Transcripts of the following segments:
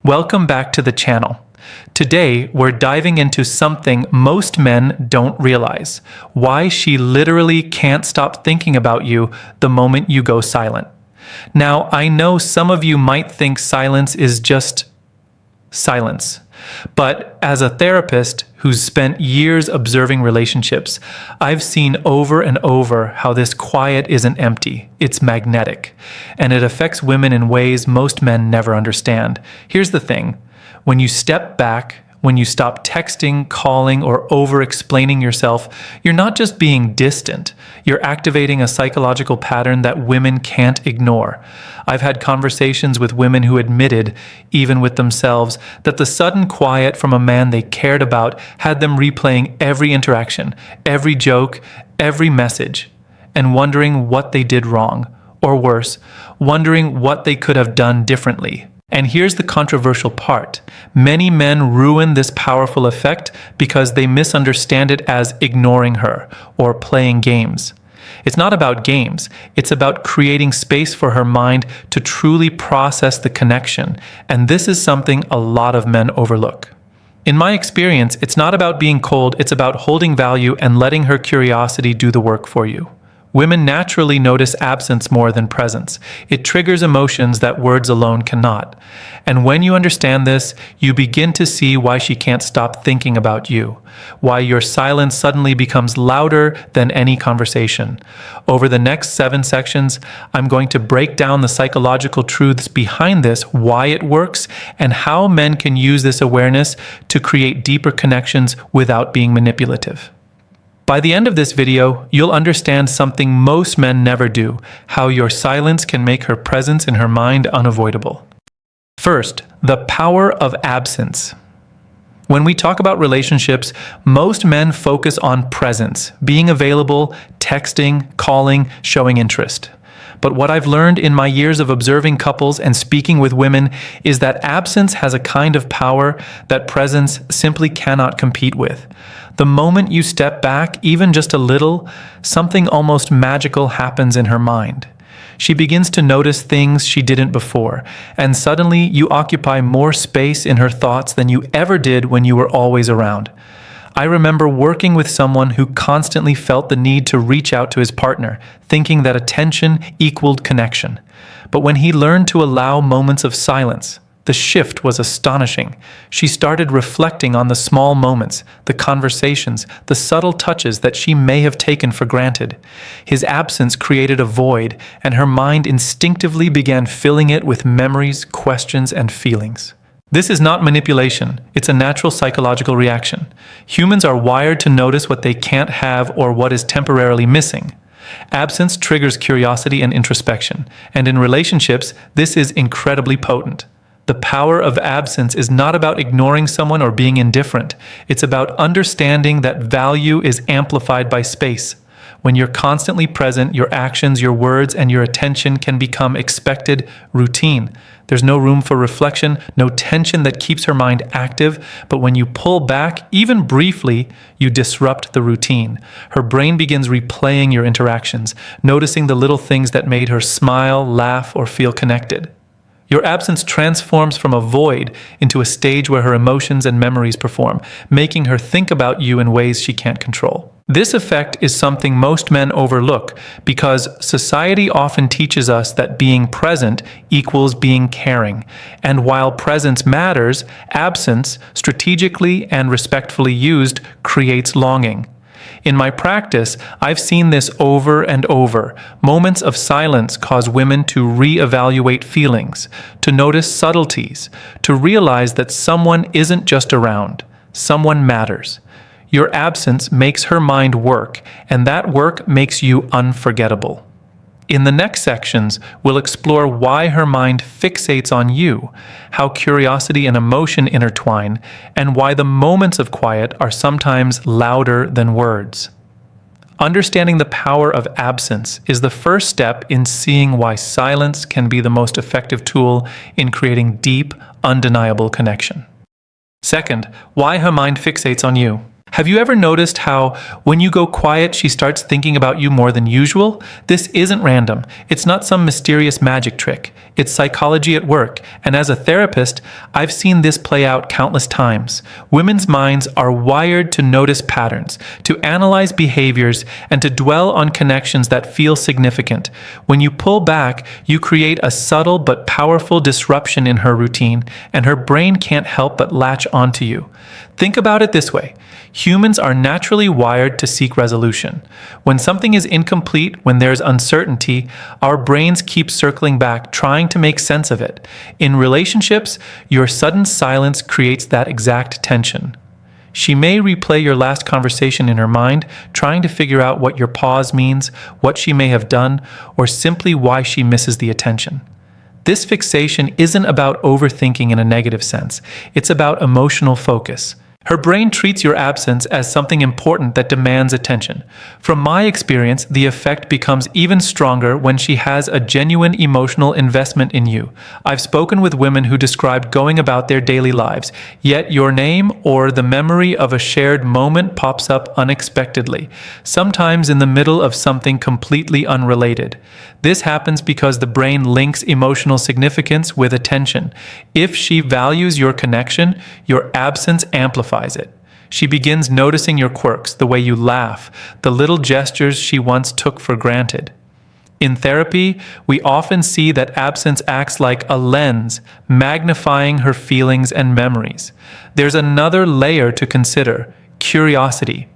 Welcome back to the channel. Today, we're diving into something most men don't realize: why she literally can't stop thinking about you the moment you go silent. Now, I know some of you might think silence is just silence. But as a therapist who's spent years observing relationships, I've seen over and over how this quiet isn't empty, it's magnetic, and it affects women in ways most men never understand. Here's the thing: when you step back, when you stop texting, calling, or over-explaining yourself, you're not just being distant, you're activating a psychological pattern that women can't ignore. I've had conversations with women who admitted, even with themselves, that the sudden quiet from a man they cared about had them replaying every interaction, every joke, every message, and wondering what they did wrong, or worse, wondering what they could have done differently. And here's the controversial part: many men ruin this powerful effect because they misunderstand it as ignoring her or playing games. It's not about games, it's about creating space for her mind to truly process the connection, and this is something a lot of men overlook. In my experience, it's not about being cold, it's about holding value and letting her curiosity do the work for you. Women naturally notice absence more than presence. It triggers emotions that words alone cannot. And when you understand this, you begin to see why she can't stop thinking about you, why your silence suddenly becomes louder than any conversation. Over the next 7 sections, I'm going to break down the psychological truths behind this, why it works, and how men can use this awareness to create deeper connections without being manipulative. By the end of this video, you'll understand something most men never do: how your silence can make her presence in her mind unavoidable. First, the power of absence. When we talk about relationships, most men focus on presence, being available, texting, calling, showing interest. But what I've learned in my years of observing couples and speaking with women is that absence has a kind of power that presence simply cannot compete with. The moment you step back, even just a little, something almost magical happens in her mind. She begins to notice things she didn't before, and suddenly you occupy more space in her thoughts than you ever did when you were always around. I remember working with someone who constantly felt the need to reach out to his partner, thinking that attention equaled connection. But when he learned to allow moments of silence, the shift was astonishing. She started reflecting on the small moments, the conversations, the subtle touches that she may have taken for granted. His absence created a void, and her mind instinctively began filling it with memories, questions, and feelings. This is not manipulation, it's a natural psychological reaction. Humans are wired to notice what they can't have or what is temporarily missing. Absence triggers curiosity and introspection, and in relationships, this is incredibly potent. The power of absence is not about ignoring someone or being indifferent. It's about understanding that value is amplified by space. When you're constantly present, your actions, your words, and your attention can become expected routine. There's no room for reflection, no tension that keeps her mind active, but when you pull back, even briefly, you disrupt the routine. Her brain begins replaying your interactions, noticing the little things that made her smile, laugh, or feel connected. Your absence transforms from a void into a stage where her emotions and memories perform, making her think about you in ways she can't control. This effect is something most men overlook because society often teaches us that being present equals being caring. And while presence matters, absence, strategically and respectfully used, creates longing. In my practice, I've seen this over and over. Moments of silence cause women to reevaluate feelings, to notice subtleties, to realize that someone isn't just around, someone matters. Your absence makes her mind work, and that work makes you unforgettable. In the next sections, we'll explore why her mind fixates on you, how curiosity and emotion intertwine, and why the moments of quiet are sometimes louder than words. Understanding the power of absence is the first step in seeing why silence can be the most effective tool in creating deep, undeniable connection. Second, why her mind fixates on you. Have you ever noticed how when you go quiet, she starts thinking about you more than usual? This isn't random. It's not some mysterious magic trick. It's psychology at work. And as a therapist, I've seen this play out countless times. Women's minds are wired to notice patterns, to analyze behaviors, and to dwell on connections that feel significant. When you pull back, you create a subtle but powerful disruption in her routine, and her brain can't help but latch onto you. Think about it this way. Humans are naturally wired to seek resolution. When something is incomplete, when there's uncertainty, our brains keep circling back, trying to make sense of it. In relationships, your sudden silence creates that exact tension. She may replay your last conversation in her mind, trying to figure out what your pause means, what she may have done, or simply why she misses the attention. This fixation isn't about overthinking in a negative sense. It's about emotional focus. Her brain treats your absence as something important that demands attention. From my experience, the effect becomes even stronger when she has a genuine emotional investment in you. I've spoken with women who described going about their daily lives, yet your name or the memory of a shared moment pops up unexpectedly, sometimes in the middle of something completely unrelated. This happens because the brain links emotional significance with attention. If she values your connection, your absence amplifies it. She begins noticing your quirks, the way you laugh, the little gestures she once took for granted. In therapy, we often see that absence acts like a lens, magnifying her feelings and memories. There's another layer to consider: curiosity.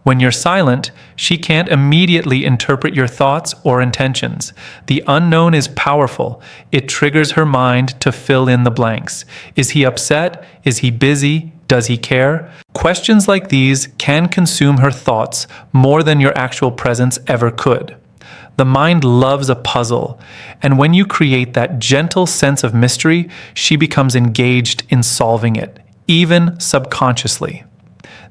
When you're silent, she can't immediately interpret your thoughts or intentions. The unknown is powerful. It triggers her mind to fill in the blanks. Is he upset? Is he busy? Does he care? Questions like these can consume her thoughts more than your actual presence ever could. The mind loves a puzzle, and when you create that gentle sense of mystery, she becomes engaged in solving it, even subconsciously.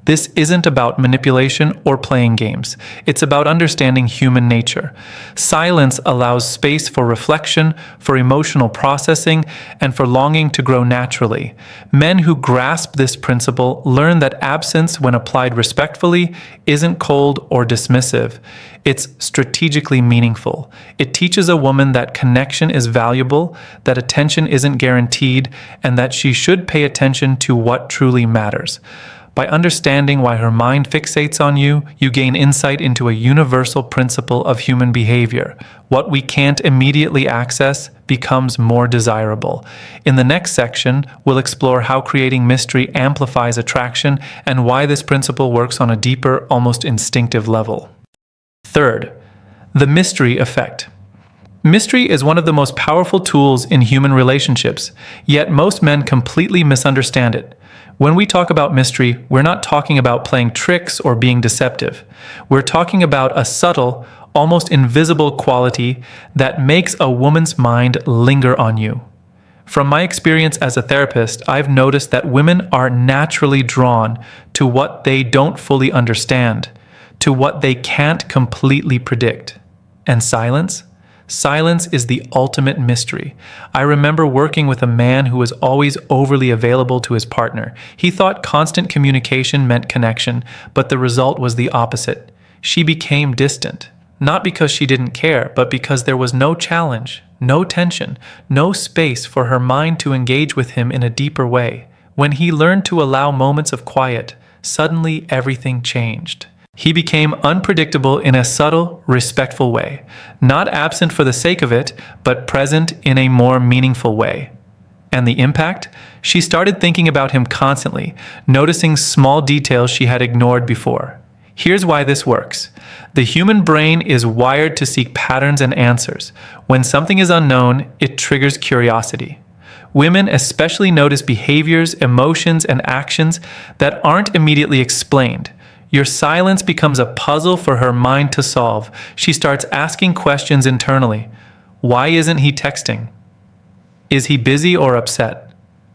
This isn't about manipulation or playing games. It's about understanding human nature. Silence allows space for reflection, for emotional processing, and for longing to grow naturally. Men who grasp this principle learn that absence, when applied respectfully, isn't cold or dismissive. It's strategically meaningful. It teaches a woman that connection is valuable, that attention isn't guaranteed, and that she should pay attention to what truly matters. By understanding why her mind fixates on you, you gain insight into a universal principle of human behavior. What we can't immediately access becomes more desirable. In the next section, we'll explore how creating mystery amplifies attraction and why this principle works on a deeper, almost instinctive level. Third, the mystery effect. Mystery is one of the most powerful tools in human relationships, yet most men completely misunderstand it. When we talk about mystery, we're not talking about playing tricks or being deceptive. We're talking about a subtle, almost invisible quality that makes a woman's mind linger on you. From my experience as a therapist, I've noticed that women are naturally drawn to what they don't fully understand, to what they can't completely predict. And silence? Silence is the ultimate mystery. I remember working with a man who was always overly available to his partner. He thought constant communication meant connection, but the result was the opposite. She became distant, not because she didn't care, but because there was no challenge, no tension, no space for her mind to engage with him in a deeper way. When he learned to allow moments of quiet, suddenly everything changed. He became unpredictable in a subtle, respectful way, not absent for the sake of it, but present in a more meaningful way. And the impact? She started thinking about him constantly, noticing small details she had ignored before. Here's why this works. The human brain is wired to seek patterns and answers. When something is unknown, it triggers curiosity. Women especially notice behaviors, emotions, and actions that aren't immediately explained. Your silence becomes a puzzle for her mind to solve. She starts asking questions internally. Why isn't he texting? Is he busy or upset?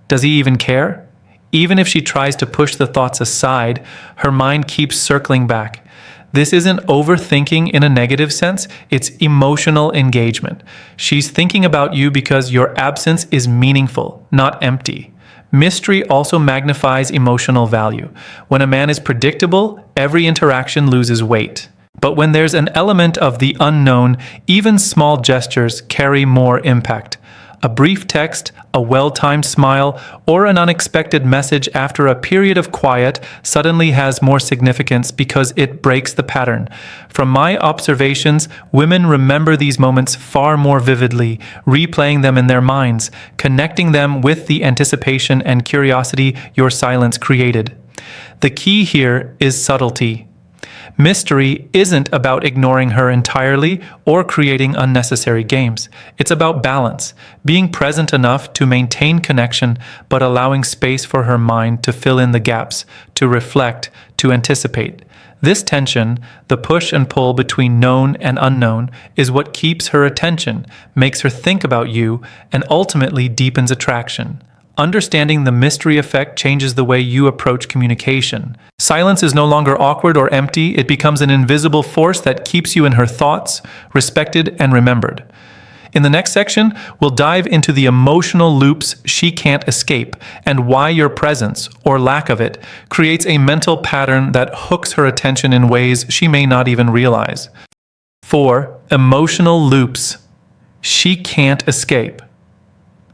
Does he even care? Even if she tries to push the thoughts aside, her mind keeps circling back. This isn't overthinking in a negative sense, it's emotional engagement. She's thinking about you because your absence is meaningful, not empty. Mystery also magnifies emotional value. When a man is predictable, every interaction loses weight. But when there's an element of the unknown, even small gestures carry more impact. A brief text, a well-timed smile, or an unexpected message after a period of quiet suddenly has more significance because it breaks the pattern. From my observations, women remember these moments far more vividly, replaying them in their minds, connecting them with the anticipation and curiosity your silence created. The key here is subtlety. Mystery isn't about ignoring her entirely or creating unnecessary games. It's about balance, being present enough to maintain connection, but allowing space for her mind to fill in the gaps, to reflect, to anticipate. This tension, the push and pull between known and unknown, is what keeps her attention, makes her think about you, and ultimately deepens attraction. Understanding the mystery effect changes the way you approach communication. Silence is no longer awkward or empty, it becomes an invisible force that keeps you in her thoughts, respected and remembered. In the next section, we'll dive into the emotional loops she can't escape and why your presence, or lack of it, creates a mental pattern that hooks her attention in ways she may not even realize. 4. Emotional loops she can't escape.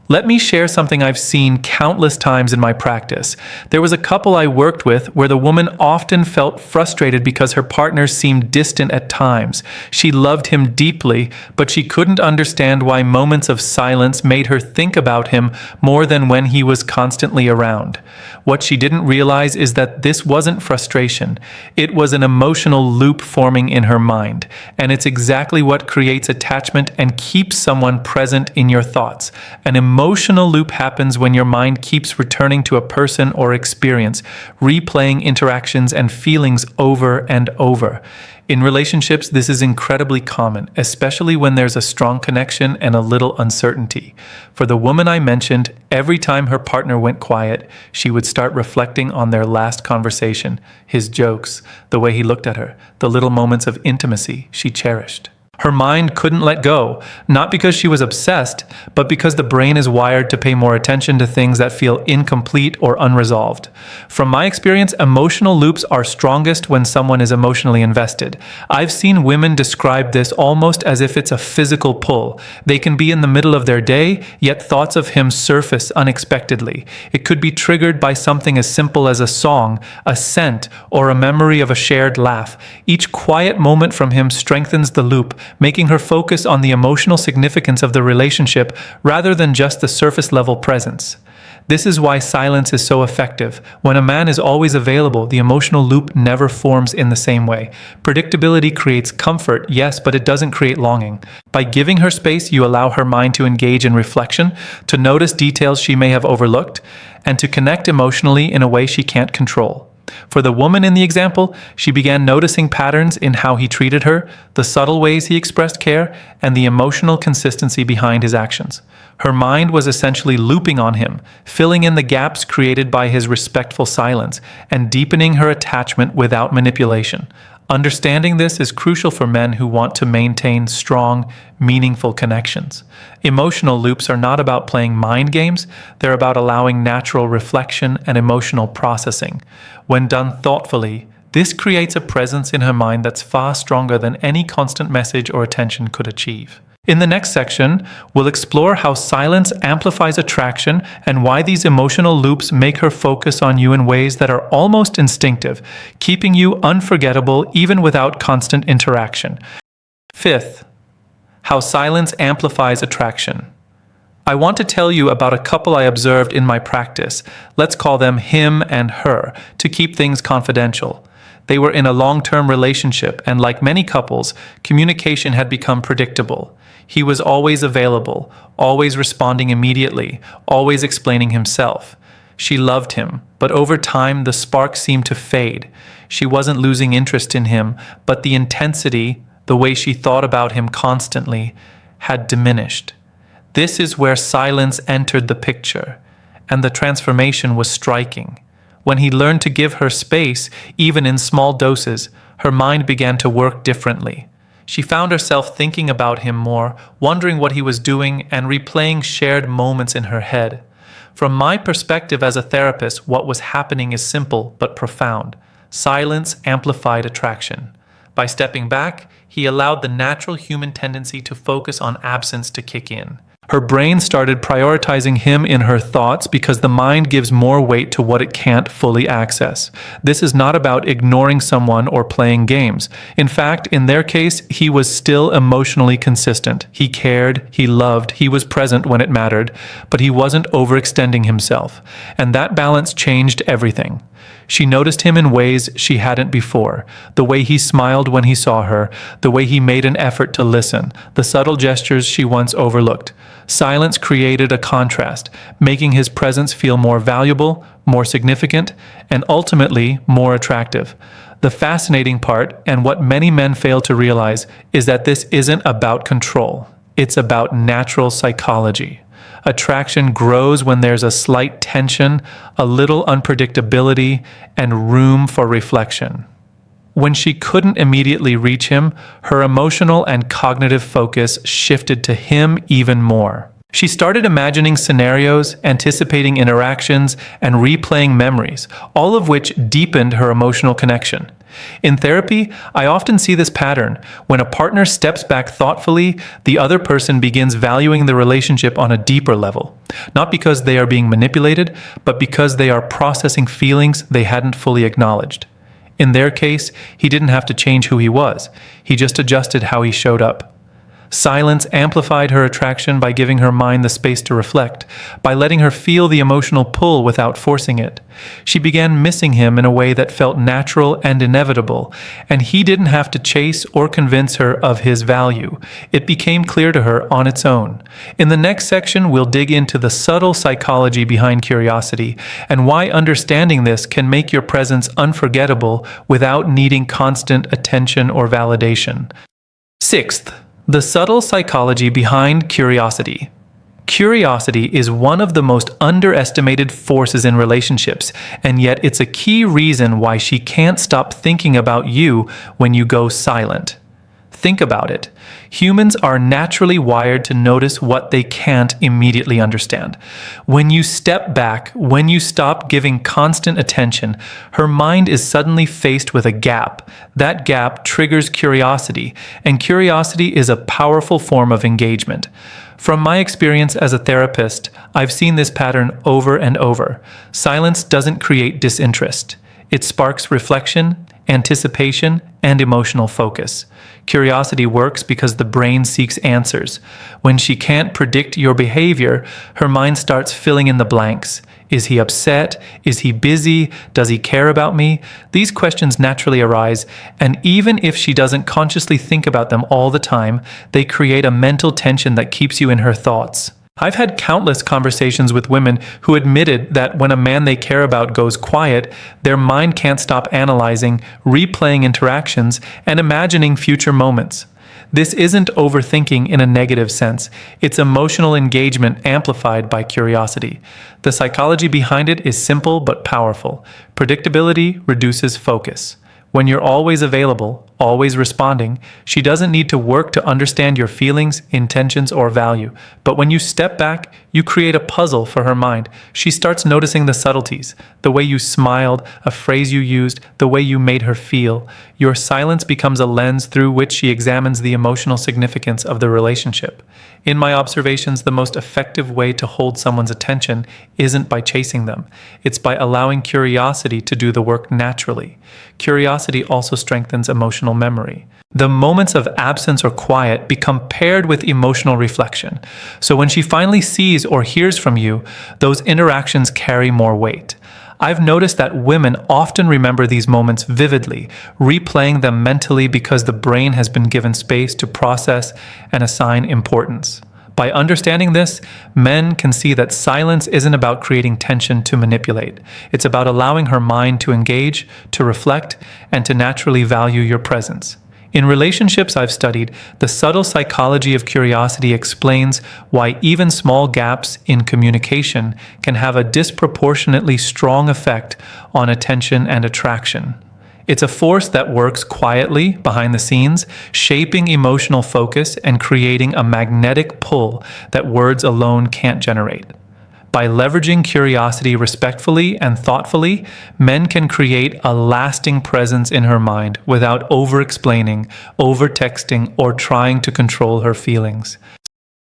Let me share something I've seen countless times in my practice. There was a couple I worked with where the woman often felt frustrated because her partner seemed distant at times. She loved him deeply, but she couldn't understand why moments of silence made her think about him more than when he was constantly around. What she didn't realize is that this wasn't frustration. It was an emotional loop forming in her mind, and it's exactly what creates attachment and keeps someone present in your thoughts. An emotional loop happens when your mind keeps returning to a person or experience, replaying interactions and feelings over and over. In relationships, this is incredibly common, especially when there's a strong connection and a little uncertainty. For the woman I mentioned, every time her partner went quiet, she would start reflecting on their last conversation, his jokes, the way he looked at her, the little moments of intimacy she cherished. Her mind couldn't let go, not because she was obsessed, but because the brain is wired to pay more attention to things that feel incomplete or unresolved. From my experience, emotional loops are strongest when someone is emotionally invested. I've seen women describe this almost as if it's a physical pull. They can be in the middle of their day, yet thoughts of him surface unexpectedly. It could be triggered by something as simple as a song, a scent, or a memory of a shared laugh. Each quiet moment from him strengthens the loop, making her focus on the emotional significance of the relationship rather than just the surface-level presence. This is why silence is so effective. When a man is always available, the emotional loop never forms in the same way. Predictability creates comfort, yes, but it doesn't create longing. By giving her space, you allow her mind to engage in reflection, to notice details she may have overlooked, and to connect emotionally in a way she can't control. For the woman in the example, she began noticing patterns in how he treated her, the subtle ways he expressed care, and the emotional consistency behind his actions. Her mind was essentially looping on him, filling in the gaps created by his respectful silence, and deepening her attachment without manipulation. Understanding this is crucial for men who want to maintain strong, meaningful connections. Emotional loops are not about playing mind games, they're about allowing natural reflection and emotional processing. When done thoughtfully, this creates a presence in her mind that's far stronger than any constant message or attention could achieve. In the next section, we'll explore how silence amplifies attraction and why these emotional loops make her focus on you in ways that are almost instinctive, keeping you unforgettable even without constant interaction. 5th, how silence amplifies attraction. I want to tell you about a couple I observed in my practice. Let's call them him and her, to keep things confidential. They were in a long-term relationship, and like many couples, communication had become predictable. He was always available, always responding immediately, always explaining himself. She loved him, but over time the spark seemed to fade. She wasn't losing interest in him, but the intensity, the way she thought about him constantly, had diminished. This is where silence entered the picture, and the transformation was striking. When he learned to give her space, even in small doses, her mind began to work differently. She found herself thinking about him more, wondering what he was doing, and replaying shared moments in her head. From my perspective as a therapist, what was happening is simple but profound. Silence amplified attraction. By stepping back, he allowed the natural human tendency to focus on absence to kick in. Her brain started prioritizing him in her thoughts because the mind gives more weight to what it can't fully access. This is not about ignoring someone or playing games. In fact, in their case, he was still emotionally consistent. He cared, he loved, he was present when it mattered, but he wasn't overextending himself. And that balance changed everything. She noticed him in ways she hadn't before. The way he smiled when he saw her, the way he made an effort to listen, the subtle gestures she once overlooked. Silence created a contrast, making his presence feel more valuable, more significant, and ultimately more attractive. The fascinating part, and what many men fail to realize, is that this isn't about control. It's about natural psychology. Attraction grows when there's a slight tension, a little unpredictability, and room for reflection. When she couldn't immediately reach him, her emotional and cognitive focus shifted to him even more. She started imagining scenarios, anticipating interactions, and replaying memories, all of which deepened her emotional connection. In therapy, I often see this pattern. When a partner steps back thoughtfully, the other person begins valuing the relationship on a deeper level. Not because they are being manipulated, but because they are processing feelings they hadn't fully acknowledged. In their case, he didn't have to change who he was. He just adjusted how he showed up. Silence amplified her attraction by giving her mind the space to reflect, by letting her feel the emotional pull without forcing it. She began missing him in a way that felt natural and inevitable, and he didn't have to chase or convince her of his value. It became clear to her on its own. In the next section, we'll dig into the subtle psychology behind curiosity and why understanding this can make your presence unforgettable without needing constant attention or validation. Sixth, the subtle psychology behind curiosity. Curiosity is one of the most underestimated forces in relationships, and yet it's a key reason why she can't stop thinking about you when you go silent. Think about it. Humans are naturally wired to notice what they can't immediately understand. When you step back, when you stop giving constant attention, her mind is suddenly faced with a gap. That gap triggers curiosity, and curiosity is a powerful form of engagement. From my experience as a therapist, I've seen this pattern over and over. Silence doesn't create disinterest. It sparks reflection, anticipation, and emotional focus. Curiosity works because the brain seeks answers. When she can't predict your behavior, her mind starts filling in the blanks. Is he upset? Is he busy? Does he care about me? These questions naturally arise, and even if she doesn't consciously think about them all the time, they create a mental tension that keeps you in her thoughts. I've had countless conversations with women who admitted that when a man they care about goes quiet, their mind can't stop analyzing, replaying interactions, and imagining future moments. This isn't overthinking in a negative sense. It's emotional engagement amplified by curiosity. The psychology behind it is simple but powerful. Predictability reduces focus. When you're always available, always responding, she doesn't need to work to understand your feelings, intentions, or value. But when you step back, you create a puzzle for her mind. She starts noticing the subtleties, the way you smiled, a phrase you used, the way you made her feel. Your silence becomes a lens through which she examines the emotional significance of the relationship. In my observations, the most effective way to hold someone's attention isn't by chasing them. It's by allowing curiosity to do the work naturally. Curiosity also strengthens emotional memory. The moments of absence or quiet become paired with emotional reflection. So when she finally sees or hears from you, those interactions carry more weight. I've noticed that women often remember these moments vividly, replaying them mentally because the brain has been given space to process and assign importance. By understanding this, men can see that silence isn't about creating tension to manipulate. It's about allowing her mind to engage, to reflect, and to naturally value your presence. In relationships I've studied, the subtle psychology of curiosity explains why even small gaps in communication can have a disproportionately strong effect on attention and attraction. It's a force that works quietly behind the scenes, shaping emotional focus and creating a magnetic pull that words alone can't generate. By leveraging curiosity respectfully and thoughtfully, men can create a lasting presence in her mind without over-explaining, over-texting, or trying to control her feelings.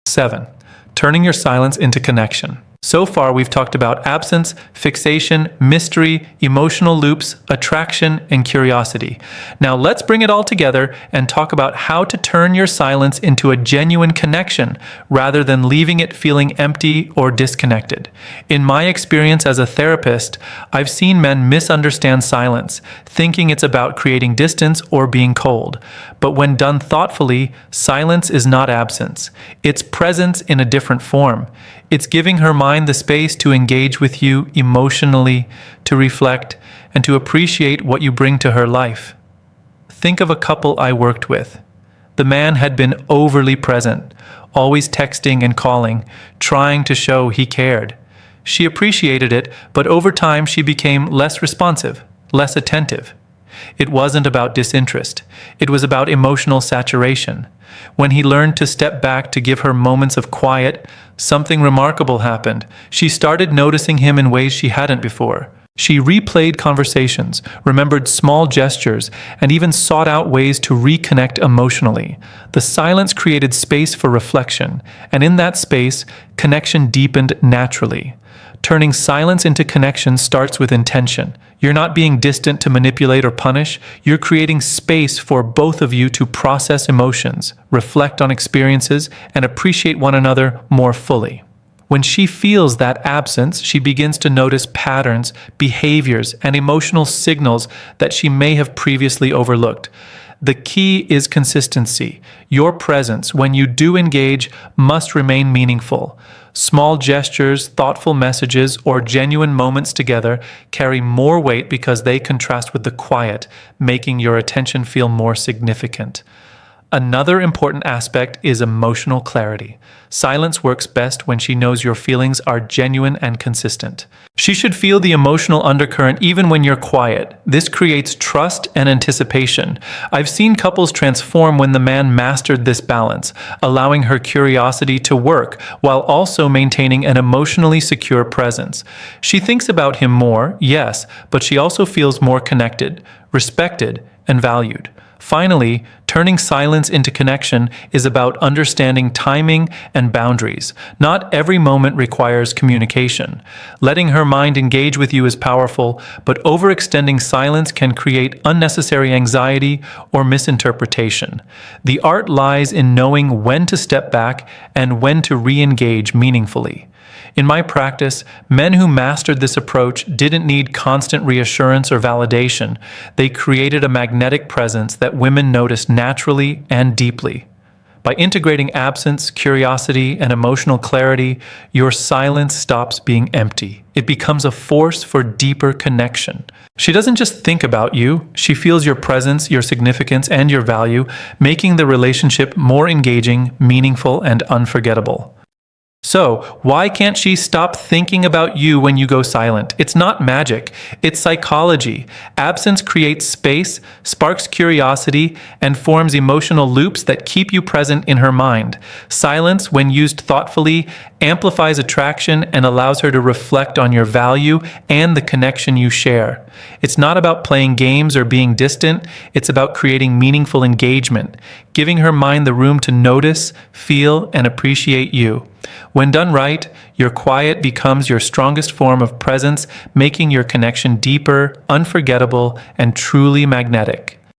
7. Turning your silence into connection. So far, we've talked about absence, fixation, mystery, emotional loops, attraction, and curiosity. Now let's bring it all together and talk about how to turn your silence into a genuine connection rather than leaving it feeling empty or disconnected. In my experience as a therapist, I've seen men misunderstand silence, thinking it's about creating distance or being cold. But when done thoughtfully, silence is not absence. It's presence in a different form. It's giving her mind the space to engage with you emotionally, to reflect, and to appreciate what you bring to her life. Think of a couple I worked with. The man had been overly present, always texting and calling, trying to show he cared. She appreciated it, but over time she became less responsive, less attentive. It wasn't about disinterest. It was about emotional saturation. When he learned to step back to give her moments of quiet, something remarkable happened. She started noticing him in ways she hadn't before. She replayed conversations, remembered small gestures, and even sought out ways to reconnect emotionally. The silence created space for reflection, and in that space, connection deepened naturally. Turning silence into connection starts with intention. You're not being distant to manipulate or punish. You're creating space for both of you to process emotions, reflect on experiences, and appreciate one another more fully. When she feels that absence, she begins to notice patterns, behaviors, and emotional signals that she may have previously overlooked. The key is consistency. Your presence, when you do engage, must remain meaningful. Small gestures, thoughtful messages, or genuine moments together carry more weight because they contrast with the quiet, making your attention feel more significant. Another important aspect is emotional clarity. Silence works best when she knows your feelings are genuine and consistent. She should feel the emotional undercurrent even when you're quiet. This creates trust and anticipation. I've seen couples transform when the man mastered this balance, allowing her curiosity to work while also maintaining an emotionally secure presence. She thinks about him more, yes, but she also feels more connected, respected, and valued. Finally, turning silence into connection is about understanding timing and boundaries. Not every moment requires communication. Letting her mind engage with you is powerful, but overextending silence can create unnecessary anxiety or misinterpretation. The art lies in knowing when to step back and when to re-engage meaningfully. In my practice, men who mastered this approach didn't need constant reassurance or validation. They created a magnetic presence that women noticed naturally and deeply. By integrating absence, curiosity, and emotional clarity, your silence stops being empty. It becomes a force for deeper connection. She doesn't just think about you, she feels your presence, your significance, and your value, making the relationship more engaging, meaningful, and unforgettable. So, why can't she stop thinking about you when you go silent? It's not magic, it's psychology. Absence creates space, sparks curiosity, and forms emotional loops that keep you present in her mind. Silence, when used thoughtfully, amplifies attraction and allows her to reflect on your value and the connection you share. It's not about playing games or being distant, it's about creating meaningful engagement, giving her mind the room to notice, feel, and appreciate you. When done right, your quiet becomes your strongest form of presence, making your connection deeper, unforgettable, and truly magnetic.